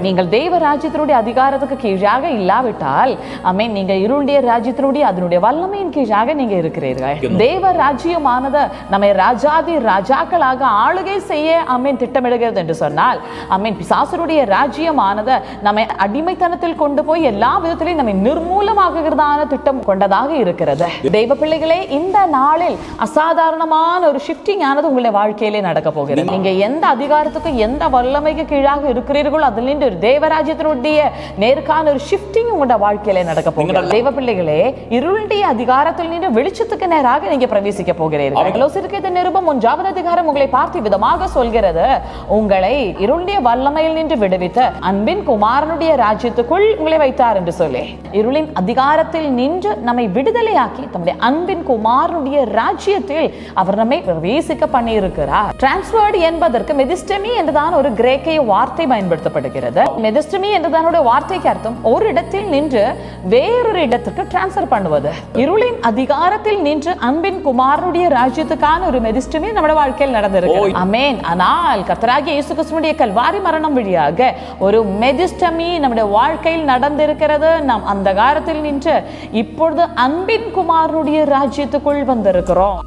நீங்கள் தேவ ராஜ்யத்தினுடைய அதிகாரத்துக்கு கீழாக இல்லாவிட்டால் ஆமென், நீங்க இருளுடைய ராஜ்யத்தினுடைய அதனுடைய வல்லமையின் கீழாக நீங்க இருக்கிறீர்கள். தேவ ராஜ்யமானது நம்மை ராஜாதி ராஜாக்களாக ஆளுகை செய்ய ஆமென் திட்டமிடுகிறது என்று சொன்னால் ஆமென், பிசாசனுடைய ராஜ்யமானது நம்மை அடிமைத்தனத்தில் கொண்டு போய் எல்லா விதத்திலையும் நம்மை நிர்மூலமாக்குகிறதான திட்டம் கொண்டதாக இருக்கிறது. தெய்வ பிள்ளைகளே, இந்த நாளில் அசாதாரணமான ஒரு ஷிஃப்டிங் ஆனது உங்களுடைய வாழ்க்கையிலே நடக்க போகிறது. நீங்க எந்த அதிகாரத்துக்கும் எந்த வல்லமைக்கு கீழாக இருக்கிறீர்களோ அதில் தேவராஜ்யத்தினுடைய நேர்காண ஒரு ஷிஃப்டிங் உங்களுடைய வாழ்க்கையில நடக்க போகிறது. தேவ பிள்ளைகளே, இருளுடைய அதிகாரத்தில் நின்று வெளிச்சத்துக்கு நேராக நீங்க பிரவேசிக்க போகிறீர்கள். கொலோசியருக்கு நிருபம் 1 அதிகாரம் உங்களை பார்த்து விதமாக சொல்கிறது, உங்களை இருளுடைய வல்லமையில் நின்று விடுவித்த அன்பின் குமாரனுடைய ராஜ்யத்துக்குள் உங்களை வைத்தார் என்று சொல்லி, இருளின் அதிகாரத்தில் நின்று நம்மை விடுதலையாக்கி தம்முடைய அன்பின் குமாரனுடைய ராஜ்யத்தில் அவர் நம்மை பிரவேசிக்க பண்ணி இருக்கிறார். டிரான்ஸ்ஃபர்ட் என்பதற்கு மெதிஸ்டமி என்றுதான் ஒரு கிரேக்க வார்த்தை பயன்படுத்தப்படுகிறது. மெதிஸ்டமி என்றதான வார்த்தைக்கு அர்த்தம் ஒரு இடத்தில் நின்று வேறொரு இடத்துக்கு டிரான்ஸ்ஃபர் பண்ணுவது. இருளின் அதிகாரத்தில் நின்று அன்பின் குமாரனுடைய ராஜ்யத்துக்கான ஒரு மெதிஸ்டமி நம்முடைய வாழ்க்கையில் நடந்திருக்கு. ஆமென். ஆனால் கர்த்தராகிய இயேசு கிறிஸ்துவினுடைய கல்வாரி மரணம் வழியாக ஒரு மெதிஸ்டமி நம்முடைய வாழ்க்கையில் நடந்திருக்கிறது. நாம் அந்த காலத்தில் நின்று இப்பொழுது அன்பின் குமாரனுடைய ராஜ்யத்துக்குள் வந்திருக்கிறோம்.